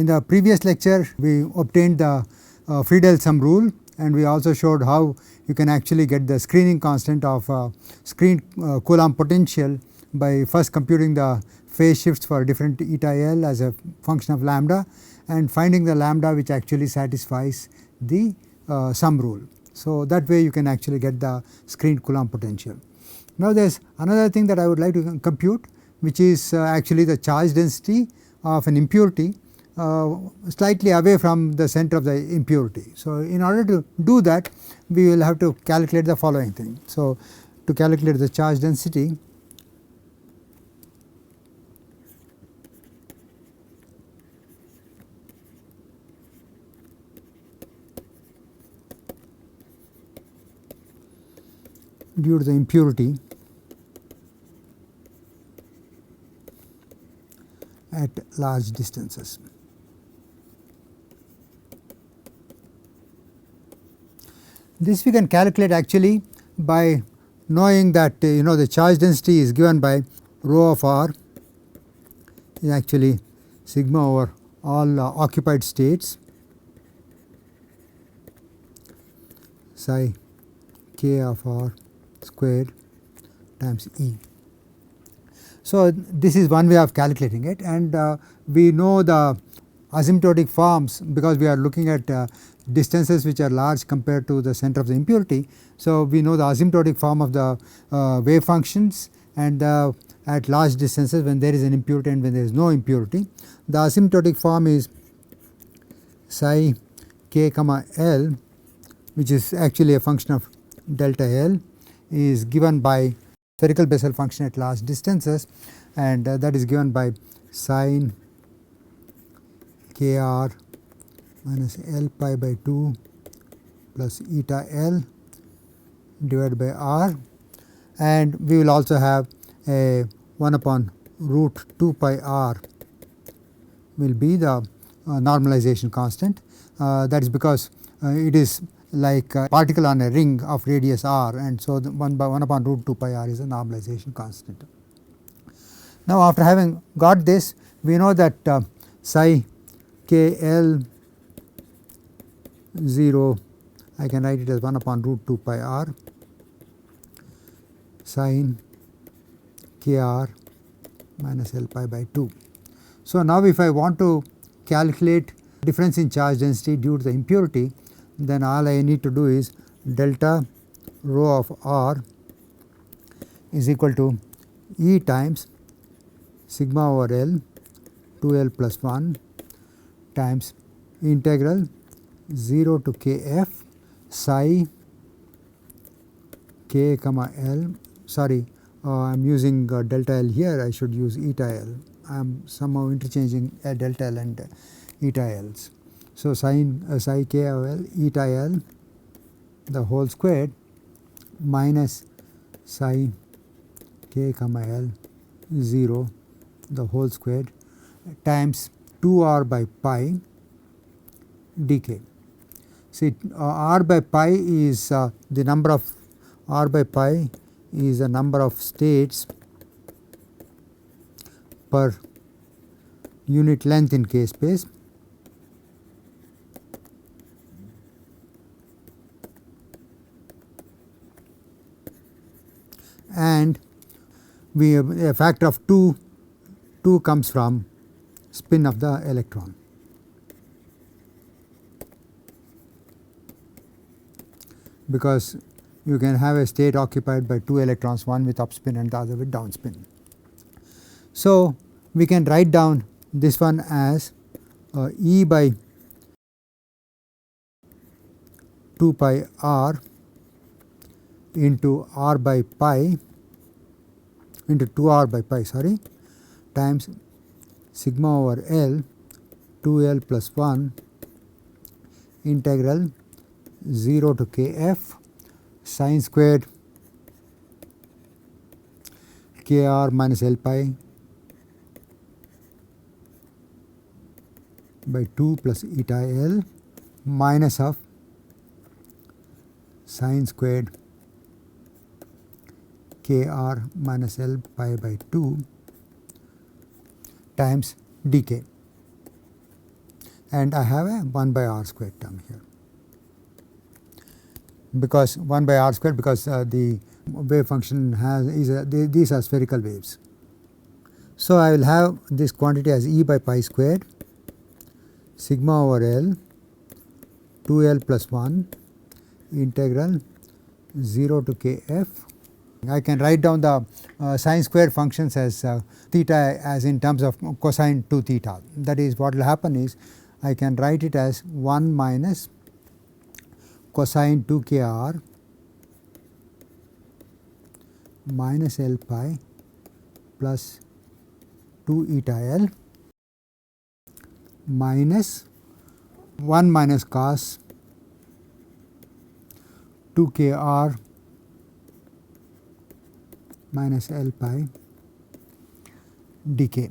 In the previous lecture we obtained the Friedel sum rule, and we also showed how you can actually get the screening constant of screen Coulomb potential by first computing the phase shifts for different eta L as a function of lambda and finding the lambda which actually satisfies the sum rule. So, that way you can actually get the screen Coulomb potential. Now, there is another thing that I would like to compute, which is actually the charge density of an impurity slightly away from the center of the impurity. So, in order to do that, we will have to calculate the following thing. So, to calculate the charge density, due to the impurity at large distances. This we can calculate actually by knowing that the charge density is given by rho of r is actually sigma over all occupied states psi k of r squared times E. So, this is one way of calculating it, and we know the asymptotic forms because we are looking at distances which are large compared to the center of the impurity. So, we know the asymptotic form of the wave functions and at large distances when there is an impurity and when there is no impurity. The asymptotic form is psi k comma L, which is actually a function of delta L, is given by spherical Bessel function at large distances, and that is given by sin k r minus L pi by 2 plus eta L divided by r, and we will also have a 1 upon root 2 pi r will be the normalization constant. That is because it is like a particle on a ring of radius r, and so the 1 upon root 2 pi r is a normalization constant. Now, after having got this, we know that psi k L 0, I can write it as 1 upon root 2 pi r sin k r minus L pi by 2. So, now if I want to calculate difference in charge density due to the impurity, then all I need to do is delta rho of r is equal to E times sigma over L 2L plus 1 times integral 0 to kf psi k comma L, sorry I am using delta L here, I should use eta L, I am somehow interchanging delta L and eta L's. So, sin psi k of L eta L the whole squared minus psi k comma L 0 the whole squared times 2r by pi dk. See, r by pi is the number of r by pi is the number of states per unit length in K space, and we have a factor of 2 comes from spin of the electron. Because you can have a state occupied by 2 electrons, one with upspin and the other with downspin. So, we can write down this one as E by 2 pi r into r by pi into 2r by pi times sigma over L 2L plus 1 integral 0 to kf sin squared kr minus L pi by 2 plus eta L minus of sin squared kr minus L pi by 2 times dk. and I have a 1 by r squared term here, because 1 by r squared, because the wave function these are spherical waves. So, I will have this quantity as E by pi squared sigma over L 2L plus 1 integral 0 to kf. I can write down the sine squared functions as theta as in terms of cosine 2 theta. That is, what will happen is I can write it as 1 minus cosine 2 kr minus L pi plus 2 eta L minus 1 minus cos 2 kr minus L pi dk.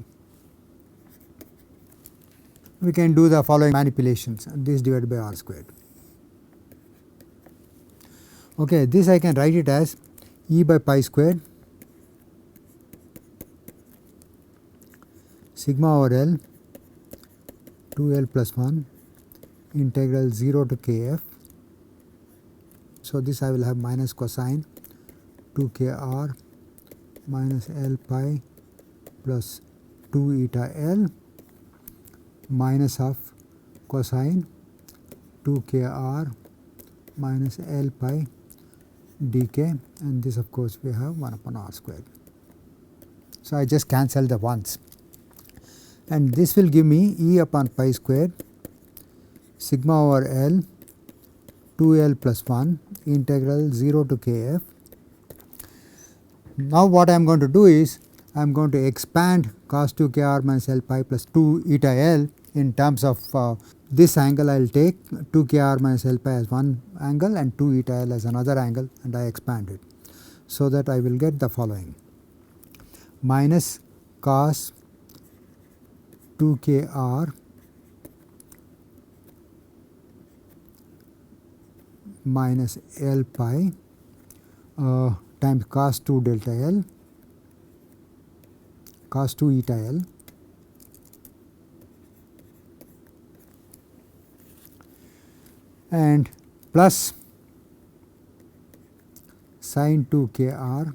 We can do the following manipulations, this divided by r squared. Okay, this I can write it as E by pi squared sigma over L 2L plus 1 integral 0 to kf. So, this I will have minus cosine 2 kr minus L pi plus 2 eta L minus of cosine 2 kr minus L pi dk, and this of course we have 1 upon r squared. So, I just cancel the ones, and this will give me E upon pi squared sigma over L 2L plus 1 integral 0 to kf. Now, what I am going to do is I am going to expand cos 2 kr minus L pi plus 2 eta L in terms of this angle. I will take 2 kr minus L pi as one angle and 2 eta L as another angle, and I expand it. So, that I will get the following minus cos 2 kr minus L pi times cos 2 delta L cos 2 eta L and plus sin 2 kr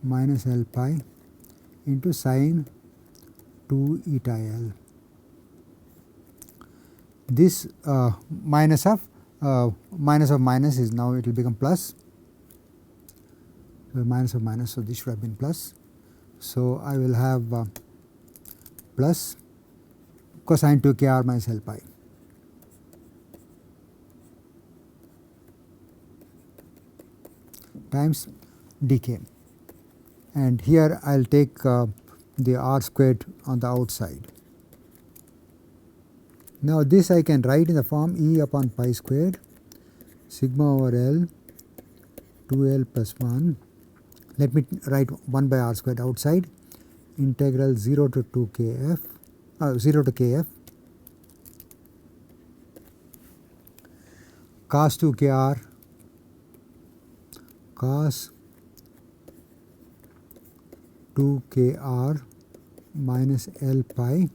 minus L pi into sin 2 eta L. This minus of minus is now it will become plus. So, minus of minus, so this should have been plus. So, I will have plus cosine 2 kr minus L pi times dk, and here I will take the r squared on the outside. Now, this I can write in the form E upon pi squared sigma over L 2L plus 1. Let me write 1 by r squared outside integral 0 to 2 kf 0 to kf cos 2 kr cos 2 kr minus L pi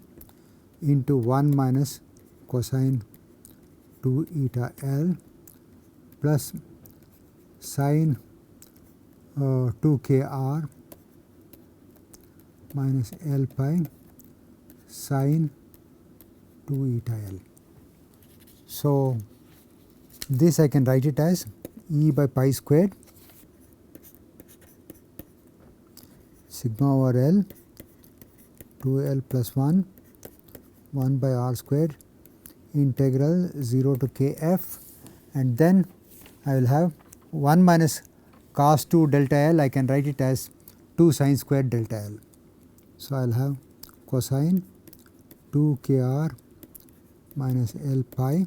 into 1 minus cosine 2 eta L plus sin 2 kr minus L pi sin 2 eta L. So, this I can write it as E by pi squared sigma over L 2L plus 1 by r squared integral 0 to kf, and then I will have 1 minus cos 2 delta L. I can write it as 2 sin squared delta L. So, I will have cosine 2 kr minus L pi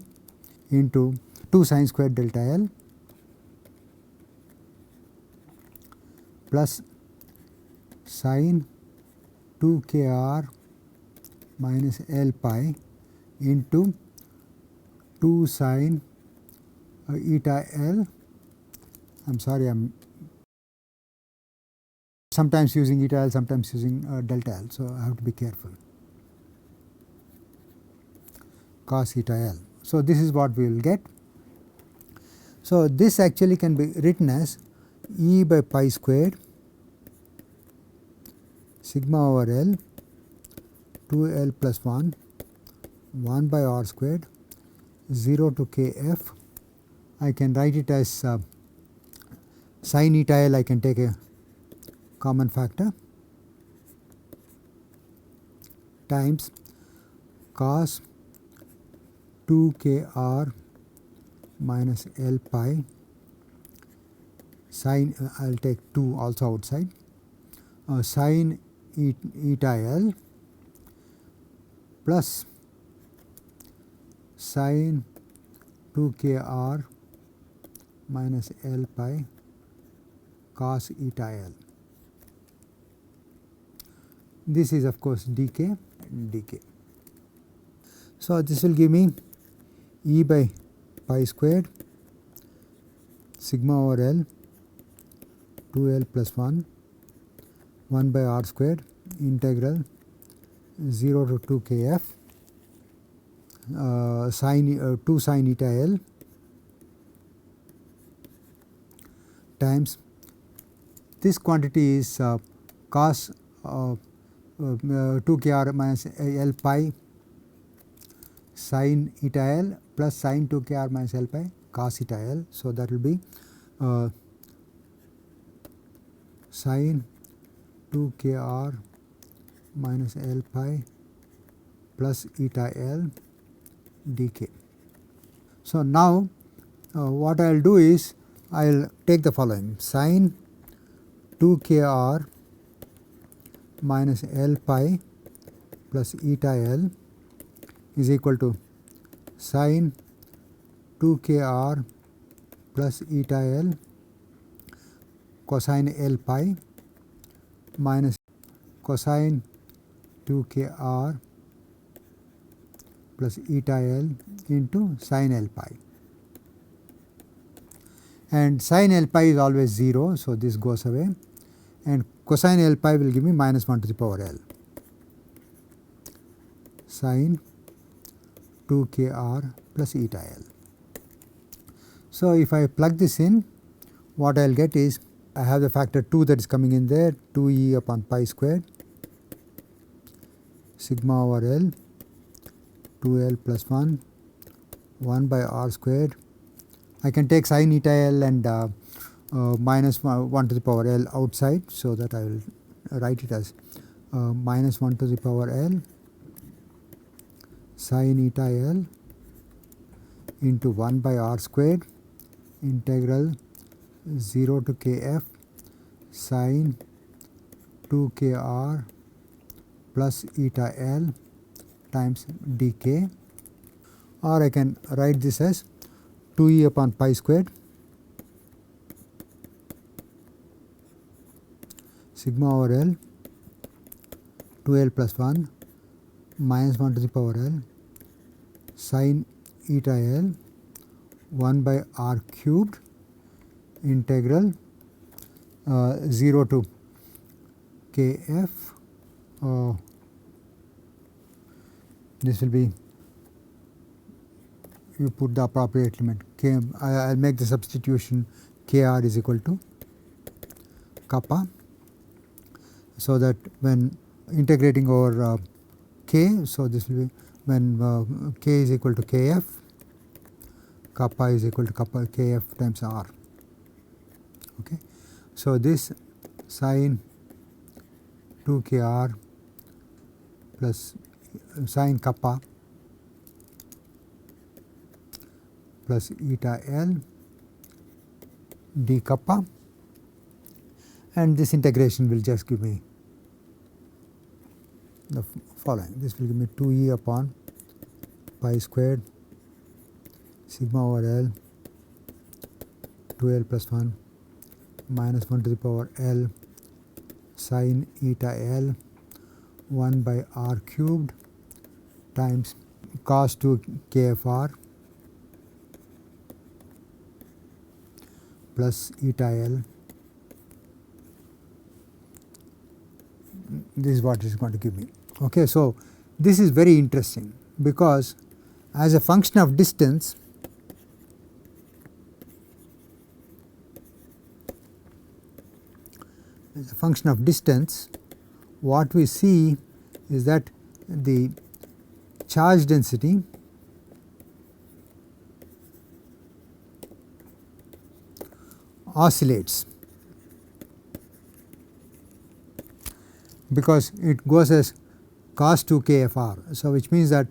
into 2 sin squared delta L plus sin 2 kr minus L pi into 2 sin eta L. I am sorry, I am sometimes using eta L, sometimes using delta L. So, I have to be careful. cos eta L. So, this is what we will get. So, this actually can be written as E by pi squared sigma over L 2L plus 1 by r squared 0 to kf. I can write it as sin eta L, I can take a common factor, times cos 2 kr minus L pi sin, I will take 2 also outside, sin eta L plus sin 2 kr minus L pi cos eta L. This is of course dk and dk. So, this will give me E by pi squared sigma over L 2L plus 1 by r squared integral 0 to 2 kf sin 2 sin eta L times this quantity is cos 2 kr minus L pi sin eta L plus sin 2 kr minus L pi cos eta L. So, that will be sin 2 kr minus L pi plus eta L dk. So, now what I will do is I will take the following: sin 2 kr minus L pi plus eta L is equal to sin 2 kr plus eta L cosine L pi minus cosine 2 kr plus eta L into sin L pi, and sin L pi is always 0. So, this goes away, and cosine L pi will give me minus 1 to the power L sin 2 kr plus eta L. So, if I plug this in, what I will get is I have the factor 2 that is coming in there, 2e upon pi squared sigma over L 2L plus 1 by r squared. I can take sin eta L and minus 1 to the power L outside. So, that I will write it as minus 1 to the power L sin eta L into 1 by r squared integral 0 to kf sin 2 kr plus eta L times dk, or I can write this as 2e upon pi squared sigma over L 2L plus 1 minus 1 to the power L sin eta L 1 by r cubed integral 0 to kf. This will be, you put the appropriate limit k. I will make the substitution kr is equal to kappa, so that when integrating over k, so this will be when k is equal to kf, kappa is equal to kappa kf times r. Okay. So, this sin 2 kr plus sin kappa plus eta L d kappa, and this integration will just give me the following. This will give me 2e upon pi squared sigma over L 2L plus 1 minus 1 to the power L sin eta L 1 by r cubed times cos 2 kfr plus eta L. This is what it is going to give me. Okay, so, this is very interesting, because as a function of distance, what we see is that the charge density oscillates because it goes as cos 2 kfr. So, which means that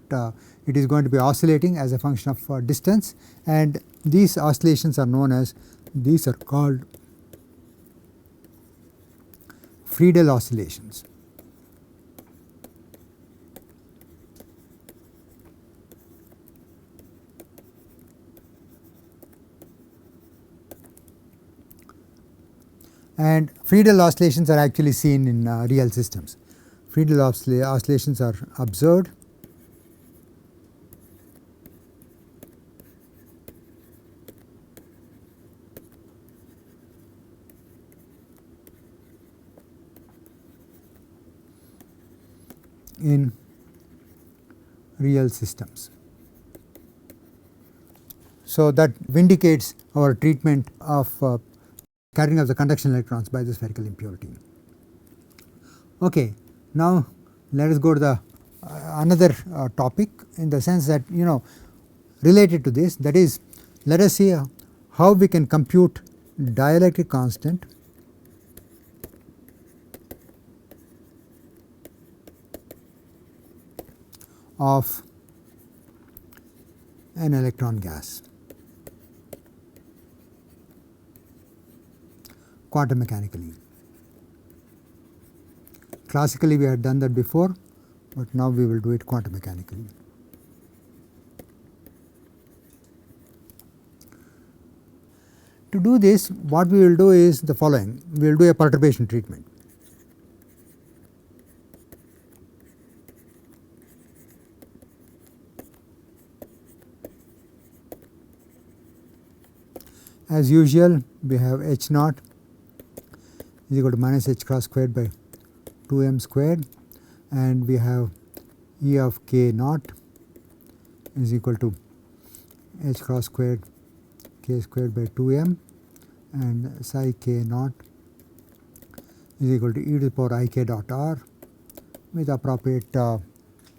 it is going to be oscillating as a function of distance, and these oscillations are known as, these are called Friedel oscillations. And Friedel oscillations are actually seen in real systems. Friedel oscillations are observed in real systems. So, that vindicates our treatment of scattering of the conduction electrons by the spherical impurity. Okay, now let us go to the another topic, in the sense that, related to this, that is, let us see how we can compute dielectric constant of an electron gas quantum mechanically. Classically we had done that before, but now we will do it quantum mechanically. To do this, what we will do is the following: we will do a perturbation treatment. As usual, we have H naught is equal to minus h cross squared by 2m squared, and we have E of k naught is equal to h cross squared k squared by 2m, and psi k naught is equal to e to the power I k dot r with appropriate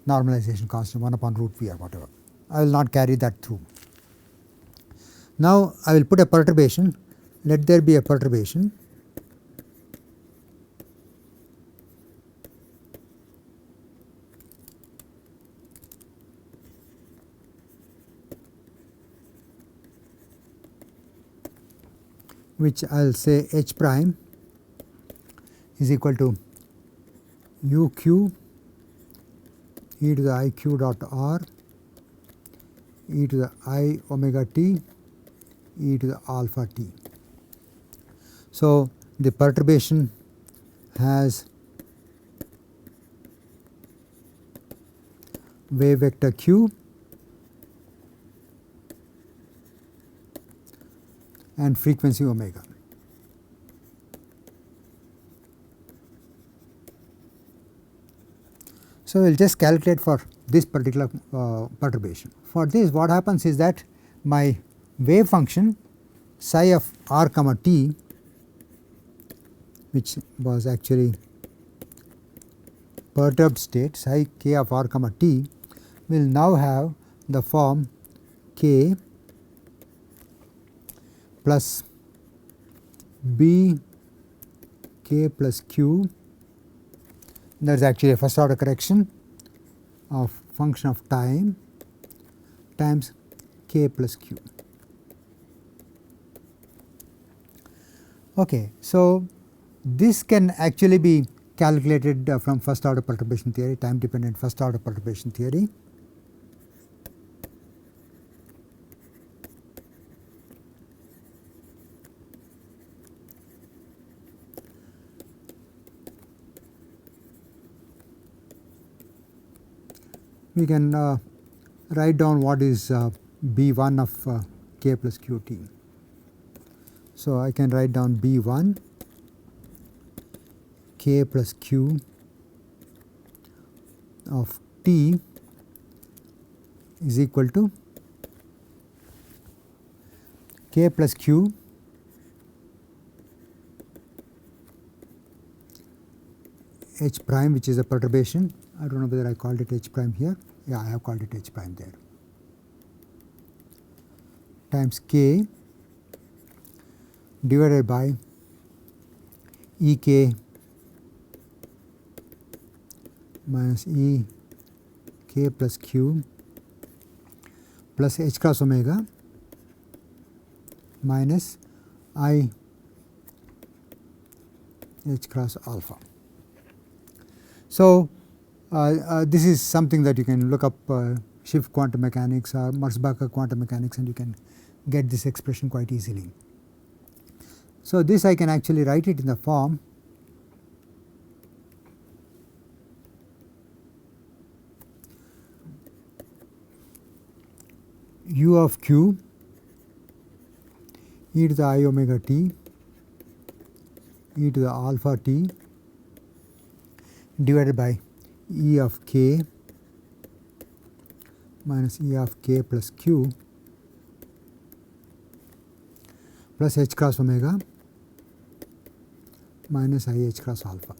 normalization constant 1 upon root v or whatever. I will not carry that through. Now, I will put a perturbation. Let there be a perturbation which I will say H prime is equal to u q e to the I q dot r e to the I omega t e to the alpha t. So, the perturbation has wave vector q and frequency omega. So, we will just calculate for this particular perturbation. For this, what happens is that my wave function psi of r comma t, which was actually perturbed state psi k of r comma t, will now have the form k plus b k plus q. That is actually a first order correction of function of time times k plus q. Okay, so this can actually be calculated from first order perturbation theory, time dependent first order perturbation theory. We can write down what is B1 of k plus qt. So, I can write down B1 k plus q of t is equal to k plus q h prime, which is a perturbation. I don't know whether I called it h prime here. Yeah, I have called it h prime there, times k divided by E k minus E k plus q plus h cross omega minus I h cross alpha. So, this is something that you can look up Schiff quantum mechanics or Merzbacher quantum mechanics, and you can get this expression quite easily. So, this I can actually write it in the form u of q e to the I omega t e to the alpha t divided by E of k minus E of k plus q plus h cross omega minus I h cross alpha.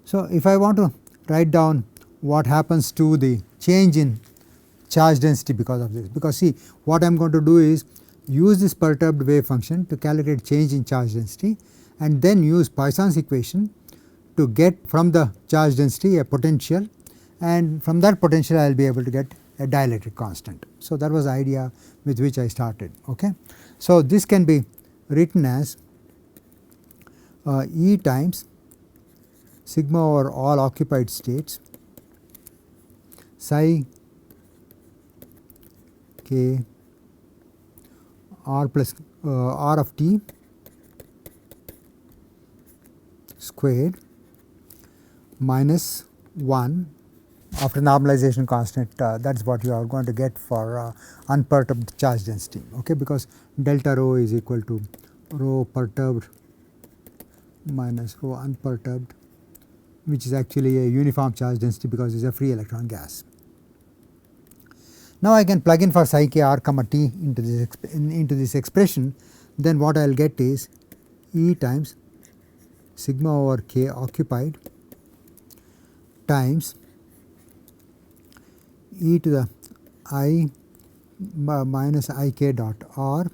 So, if I want to write down what happens to the change in charge density because of this, because see what I am going to do is use this perturbed wave function to calculate change in charge density, and then use Poisson's equation to get from the charge density a potential, and from that potential I will be able to get a dielectric constant. So, that was the idea with which I started. Okay. So, this can be written as E times sigma over all occupied states psi k r plus r of t squared minus 1 after normalization constant. That is what you are going to get for unperturbed charge density, okay, because delta rho is equal to rho perturbed minus rho unperturbed, which is actually a uniform charge density because it is a free electron gas. Now, I can plug in for psi k r comma t into this expression. Then what I will get is E times sigma over k occupied times e to the I minus I k dot r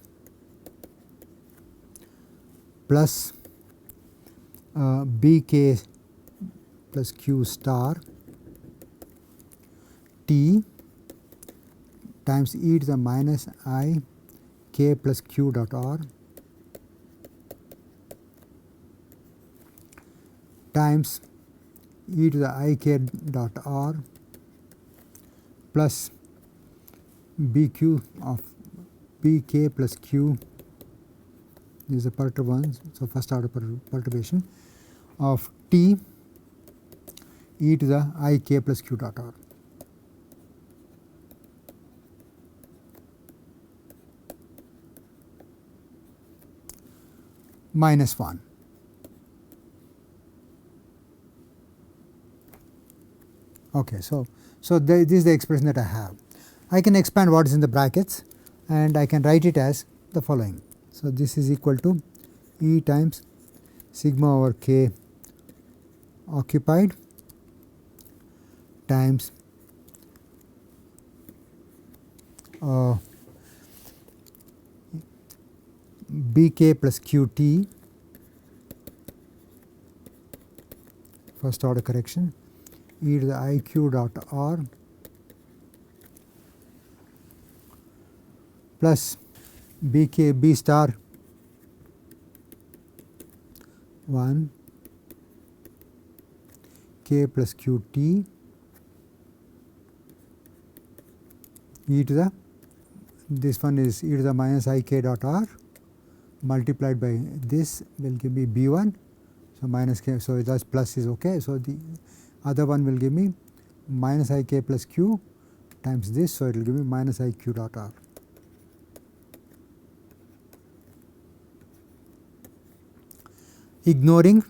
plus b k plus q star t times e to the minus I k plus q dot r times e to the I k dot r plus b q of b k plus q is a perturbation. So, first order perturbation of t e to the I k plus q dot r. Minus 1. Okay, so this is the expression that I have. I can expand what is in the brackets, and I can write it as the following. So, this is equal to E times sigma over k occupied times bk plus qt, first order correction, e to the iq dot r plus bk b star 1 k plus qt e to the, this one is e to the minus I k dot r multiplied by this will give me b 1. So, minus k, so thus plus is okay. So, the other one will give me minus I k plus q times this. So, it will give me minus I q dot r. Ignoring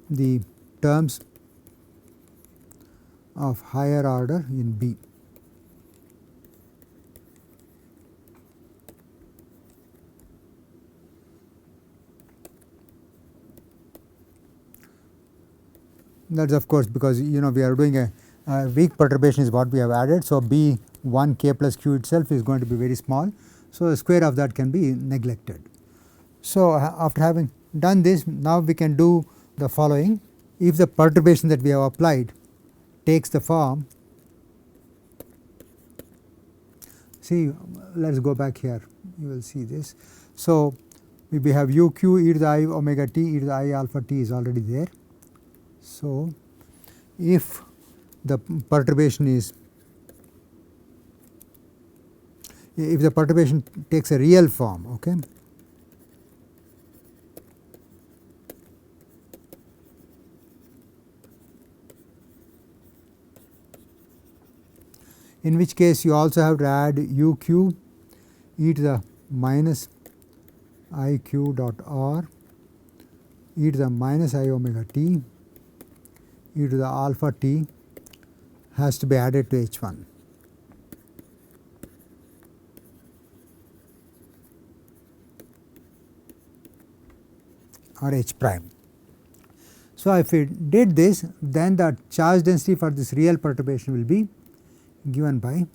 the terms of higher order in B. That is of course because we are doing a weak perturbation is what we have added. So, B 1 k plus q itself is going to be very small. So, the square of that can be neglected. So, after having done this, now we can do the following. If the perturbation that we have applied takes the form, see, let us go back here, you will see this. So, we have u q e to the I omega t e to the I alpha t is already there. So, if the perturbation is, if the perturbation takes a real form, okay, in which case you also have to add u q e to the minus I q dot r e to the minus I omega t e to the alpha t has to be added to H 1. Or H prime. So, if we did this, then the charge density for this real perturbation will be given by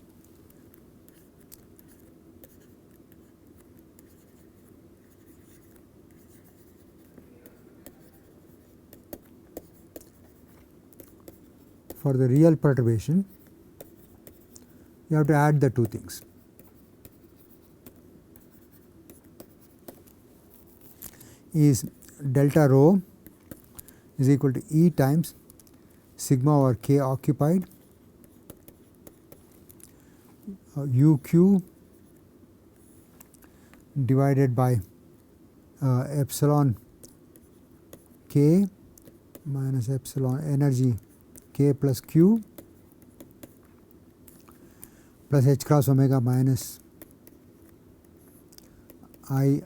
for the real perturbation you have to add the two things. Is delta rho is equal to E times sigma over k occupied u q divided by epsilon k minus epsilon energy k plus q plus h cross omega minus I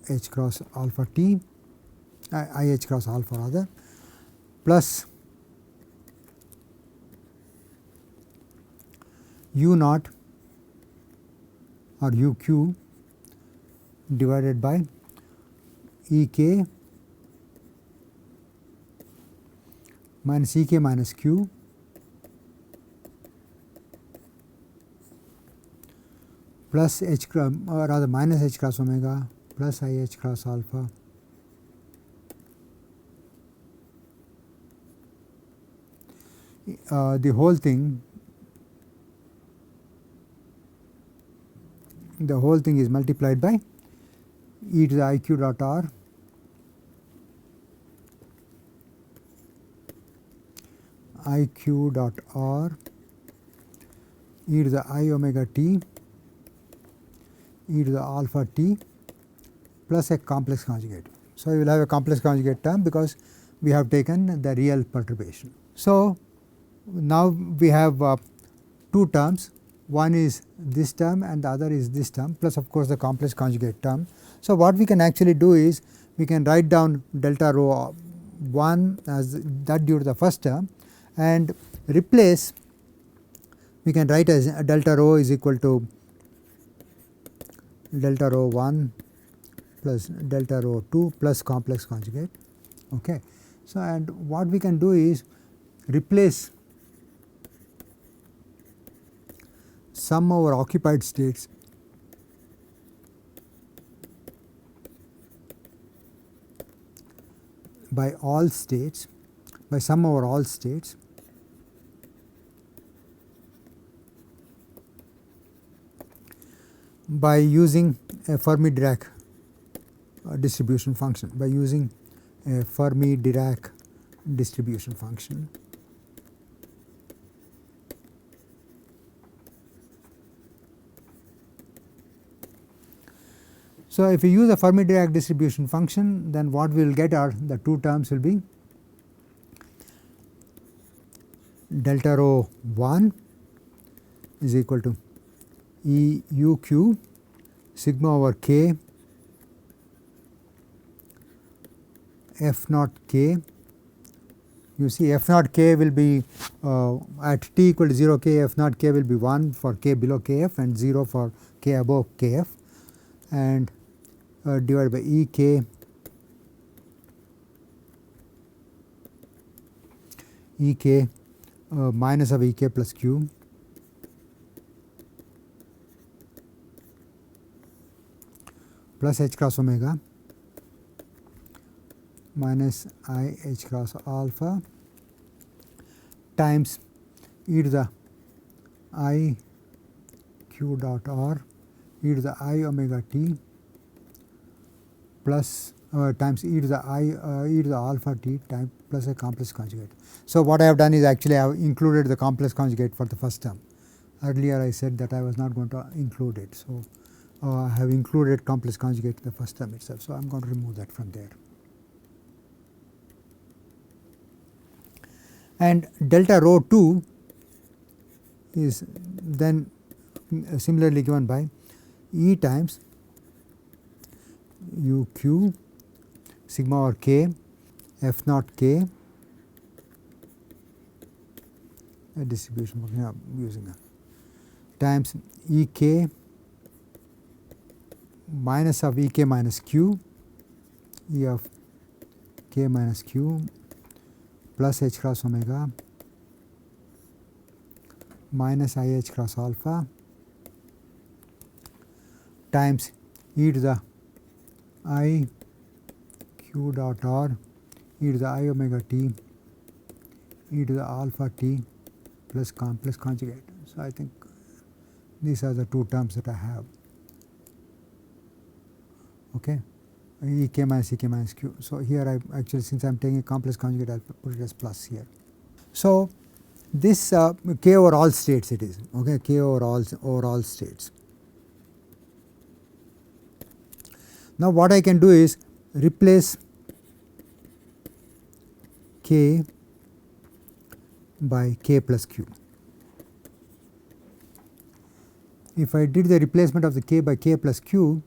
h cross alpha t, I h cross alpha rather, plus u naught or u q divided by E k minus E k minus q plus h cross or rather minus h cross omega plus I h cross alpha the whole thing is multiplied by e to the I q dot r I q dot r e to the I omega t e to the alpha t plus a complex conjugate. So, you will have a complex conjugate term because we have taken the real perturbation. So, now we have two terms, one is this term and the other is this term plus of course the complex conjugate term. So, what we can actually do is we can write down delta rho 1 as that due to the first term and replace, we can write as delta rho is equal to delta rho 1 plus delta rho 2 plus complex conjugate. Okay. So, and what we can do is replace sum over occupied states by all states by sum over all states by using a Fermi-Dirac distribution function, by using a Fermi-Dirac distribution function. So, if we use a Fermi-Dirac distribution function, then what we will get are the two terms will be delta rho 1 is equal to E u q sigma over k f naught k you see f naught k will be at t equal to 0 k, f naught k will be 1 for k below kf and 0 for k above kf, and divided by ek minus of ek plus q plus h cross omega minus I h cross alpha times e to the I q dot r e to the I omega t plus times e to the e to the alpha t times plus a complex conjugate. So, what I have done is actually I have included the complex conjugate for the first term. Earlier I said that I was not going to include it. So, I have included complex conjugate in the first term itself. So, I am going to remove that from there. And delta rho 2 is then similarly given by E times u q sigma over k f naught k a distribution using a times E k minus of E k minus q E of k minus q plus h cross omega minus I h cross alpha times e to the I q dot r e to the I omega t e to the alpha t plus complex conjugate. So, I think these are the two terms that I have. Okay. E k minus q. So, here I actually, since I am taking a complex conjugate, I will put it as plus here. So, this k over all states it is, okay, k over all states. Now, what I can do is replace k by k plus q. If I did the replacement of the k by k plus q,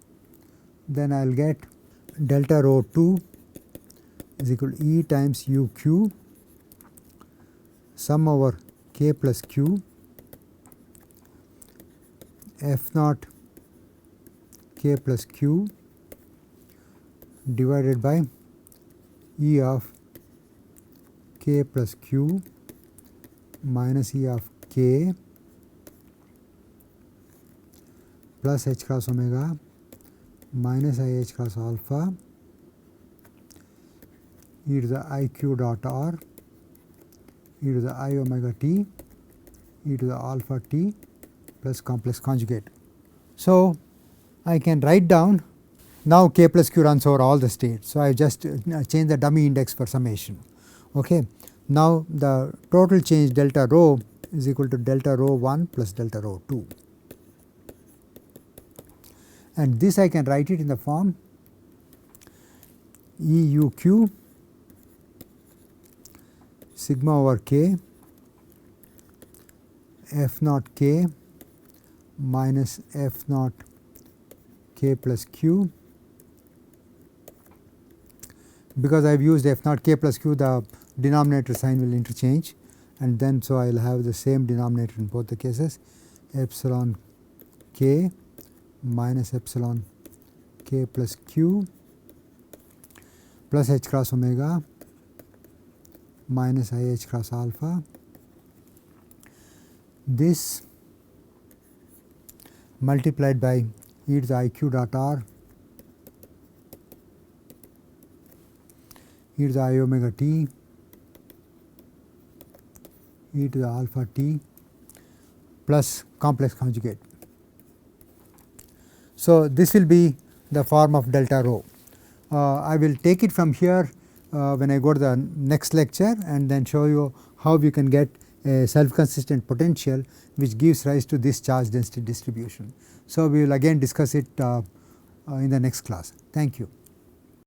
then I will get delta rho 2 is equal to E times u q sum over k plus q f naught k plus q divided by E of k plus q minus E of k plus h cross omega minus I h cross alpha e to the I q dot r e to the I omega t e to the alpha t plus complex conjugate. So, I can write down now k plus q runs over all the states. So, I just change the dummy index for summation. Okay. Now, the total change delta rho is equal to delta rho 1 plus delta rho 2. And this I can write it in the form E u q sigma over k f naught k minus f naught k plus q. Because I have used f naught k plus q, the denominator sign will interchange, and then so I will have the same denominator in both the cases, epsilon k minus epsilon k plus q plus h cross omega minus I h cross alpha. This multiplied by e to the I q dot r e to the I omega t e to the alpha t plus complex conjugate. So, this will be the form of delta rho. I will take it from here when I go to the next lecture, and then show you how we can get a self consistent potential which gives rise to this charge density distribution. So, we will again discuss it in the next class. Thank you.